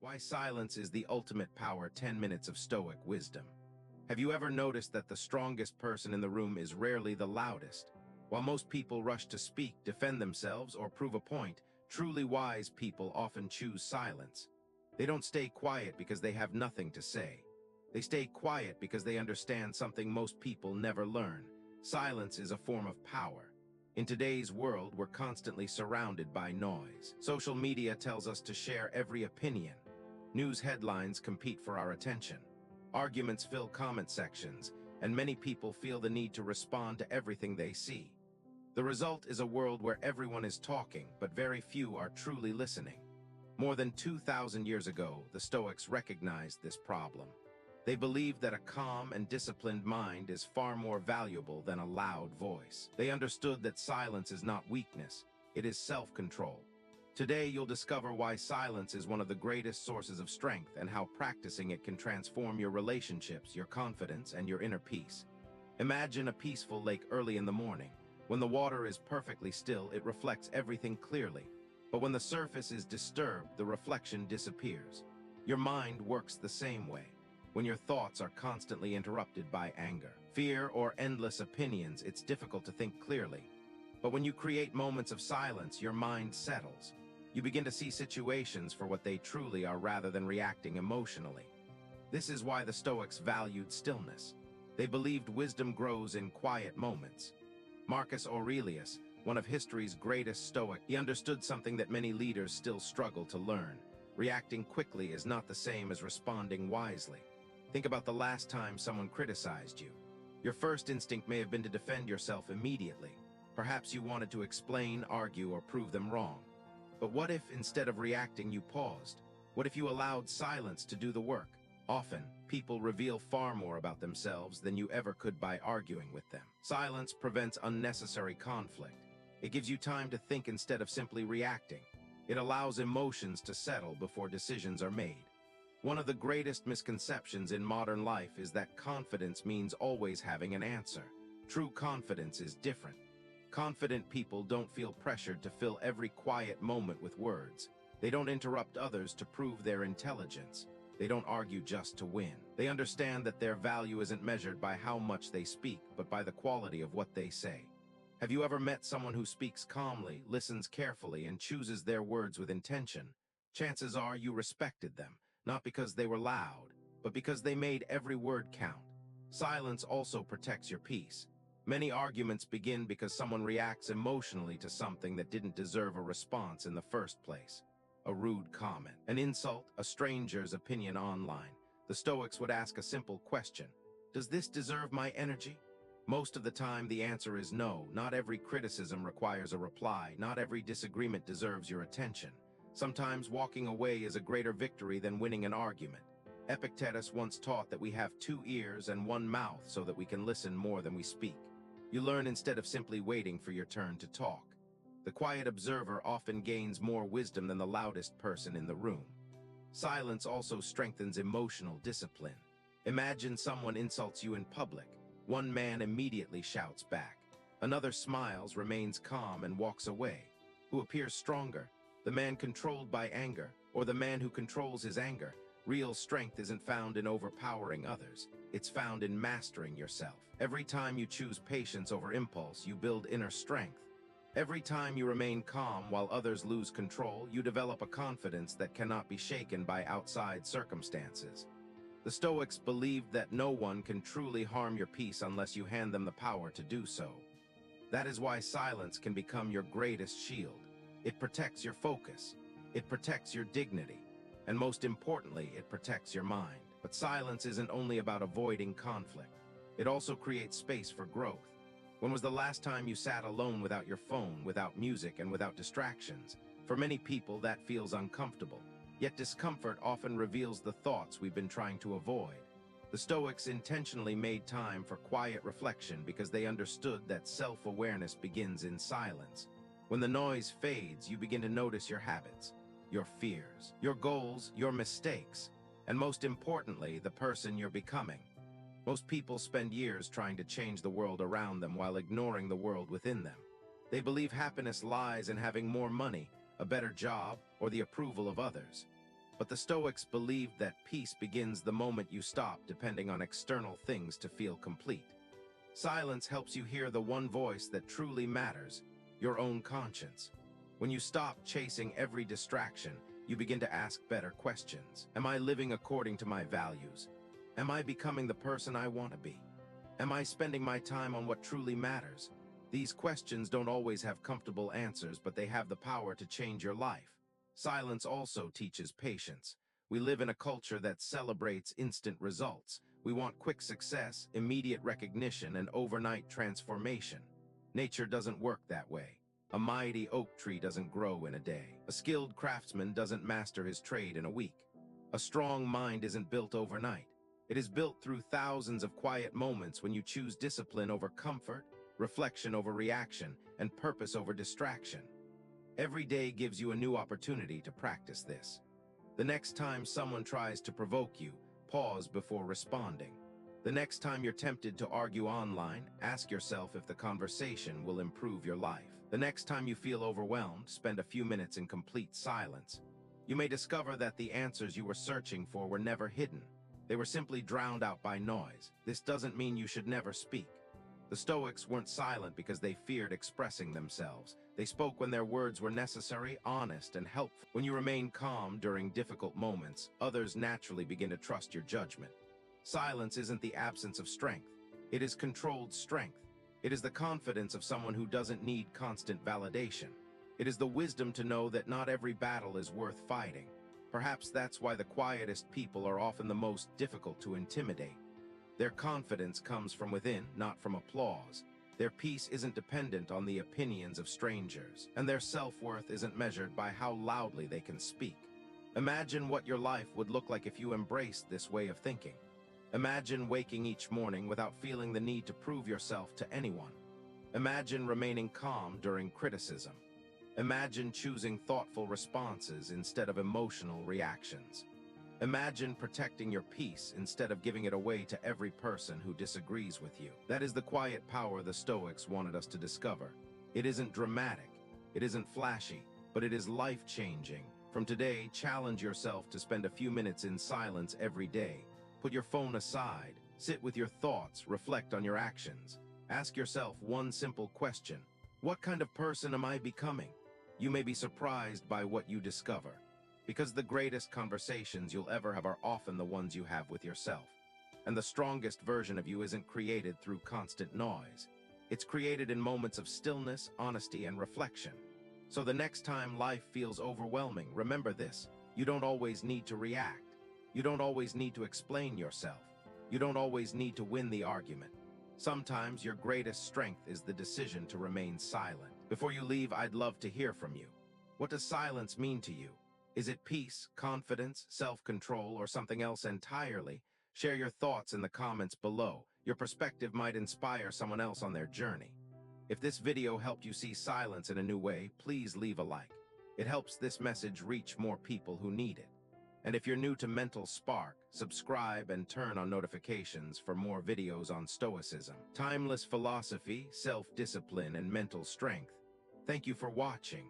Why silence is the ultimate power. 10 minutes of Stoic wisdom. Have you ever noticed that the strongest person in the room is rarely the loudest? While most people rush to speak, defend themselves, or prove a point, truly wise people often choose silence. They don't stay quiet because they have nothing to say. They stay quiet because they understand something most people never learn. Silence is a form of power. In today's world, we're constantly surrounded by noise. Social media tells us to share every opinion. News headlines compete for our attention. Arguments fill comment sections, and many people feel the need to respond to everything they see. The result is a world where everyone is talking, but very few are truly listening. More than 2,000 years ago, the Stoics recognized this problem. They believed that a calm and disciplined mind is far more valuable than a loud voice. They understood that silence is not weakness, it is self-control. Today, you'll discover why silence is one of the greatest sources of strength and how practicing it can transform your relationships, your confidence, and your inner peace. Imagine a peaceful lake early in the morning. When the water is perfectly still, it reflects everything clearly. But when the surface is disturbed, the reflection disappears. Your mind works the same way. When your thoughts are constantly interrupted by anger, fear, or endless opinions, it's difficult to think clearly. But when you create moments of silence, your mind settles. You begin to see situations for what they truly are rather than reacting emotionally. This is why the Stoics valued stillness. They believed wisdom grows in quiet moments. Marcus Aurelius, one of history's greatest Stoic, he understood something that many leaders still struggle to learn. Reacting quickly is not the same as responding wisely. Think about the last time someone criticized you. Your first instinct may have been to defend yourself immediately. Perhaps you wanted to explain, argue, or prove them wrong. But what if, instead of reacting, you paused? What if you allowed silence to do the work? Often, people reveal far more about themselves than you ever could by arguing with them. Silence prevents unnecessary conflict. It gives you time to think instead of simply reacting. It allows emotions to settle before decisions are made. One of the greatest misconceptions in modern life is that confidence means always having an answer. True confidence is different. Confident people don't feel pressured to fill every quiet moment with words. They don't interrupt others to prove their intelligence. They don't argue just to win. They understand that their value isn't measured by how much they speak, but by the quality of what they say. Have you ever met someone who speaks calmly, listens carefully, and chooses their words with intention? Chances are you respected them, not because they were loud, but because they made every word count. Silence also protects your peace. Many arguments begin because someone reacts emotionally to something that didn't deserve a response in the first place. A rude comment, an insult, a stranger's opinion online. The Stoics would ask a simple question: does this deserve my energy? Most of the time, the answer is no. Not every criticism requires a reply. Not every disagreement deserves your attention. Sometimes walking away is a greater victory than winning an argument. Epictetus once taught that we have 2 ears and 1 mouth so that we can listen more than we speak. You learn instead of simply waiting for your turn to talk. The quiet observer often gains more wisdom than the loudest person in the room. Silence also strengthens emotional discipline. Imagine someone insults you in public. One man immediately shouts back. Another smiles, remains calm, and walks away. Who appears stronger? The man controlled by anger, or the man who controls his anger? Real strength isn't found in overpowering others. It's found in mastering yourself. Every time you choose patience over impulse, you build inner strength. Every time you remain calm while others lose control, you develop a confidence that cannot be shaken by outside circumstances. The Stoics believed that no one can truly harm your peace unless you hand them the power to do so. That is why silence can become your greatest shield. It protects your focus. It protects your dignity. And most importantly, it protects your mind. But silence isn't only about avoiding conflict. It also creates space for growth. When was the last time you sat alone without your phone, without music, and without distractions? For many people, that feels uncomfortable. Yet discomfort often reveals the thoughts we've been trying to avoid. The Stoics intentionally made time for quiet reflection because they understood that self-awareness begins in silence. When the noise fades, you begin to notice your habits, your fears, your goals, your mistakes, and most importantly, the person you're becoming. Most people spend years trying to change the world around them while ignoring the world within them. They believe happiness lies in having more money, a better job, or the approval of others. But the Stoics believed that peace begins the moment you stop depending on external things to feel complete. Silence helps you hear the one voice that truly matters, your own conscience. When you stop chasing every distraction, you begin to ask better questions. Am I living according to my values? Am I becoming the person I want to be? Am I spending my time on what truly matters? These questions don't always have comfortable answers, but they have the power to change your life. Silence also teaches patience. We live in a culture that celebrates instant results. We want quick success, immediate recognition, and overnight transformation. Nature doesn't work that way. A mighty oak tree doesn't grow in a day. A skilled craftsman doesn't master his trade in a week. A strong mind isn't built overnight. It is built through thousands of quiet moments when you choose discipline over comfort, reflection over reaction, and purpose over distraction. Every day gives you a new opportunity to practice this. The next time someone tries to provoke you, pause before responding. The next time you're tempted to argue online, ask yourself if the conversation will improve your life. The next time you feel overwhelmed, spend a few minutes in complete silence. You may discover that the answers you were searching for were never hidden. They were simply drowned out by noise. This doesn't mean you should never speak. The Stoics weren't silent because they feared expressing themselves. They spoke when their words were necessary, honest, and helpful. When you remain calm during difficult moments, others naturally begin to trust your judgment. Silence isn't the absence of strength. It is controlled strength. It is the confidence of someone who doesn't need constant validation. It is the wisdom to know that not every battle is worth fighting. Perhaps that's why the quietest people are often the most difficult to intimidate. Their confidence comes from within, not from applause. Their peace isn't dependent on the opinions of strangers, and their self-worth isn't measured by how loudly they can speak. Imagine what your life would look like if you embraced this way of thinking. Imagine waking each morning without feeling the need to prove yourself to anyone. Imagine remaining calm during criticism. Imagine choosing thoughtful responses instead of emotional reactions. Imagine protecting your peace instead of giving it away to every person who disagrees with you. That is the quiet power the Stoics wanted us to discover. It isn't dramatic, it isn't flashy, but it is life-changing. From today, challenge yourself to spend a few minutes in silence every day. Put your phone aside, sit with your thoughts, reflect on your actions. Ask yourself one simple question: what kind of person am I becoming? You may be surprised by what you discover. Because the greatest conversations you'll ever have are often the ones you have with yourself. And the strongest version of you isn't created through constant noise. It's created in moments of stillness, honesty, and reflection. So the next time life feels overwhelming, remember this: you don't always need to react. You don't always need to explain yourself. You don't always need to win the argument. Sometimes your greatest strength is the decision to remain silent. Before you leave, I'd love to hear from you. What does silence mean to you? Is it peace, confidence, self-control, or something else entirely? Share your thoughts in the comments below. Your perspective might inspire someone else on their journey. If this video helped you see silence in a new way, please leave a like. It helps this message reach more people who need it. And if you're new to Mental Spark, subscribe and turn on notifications for more videos on Stoicism, timeless philosophy, self-discipline, and mental strength. Thank you for watching.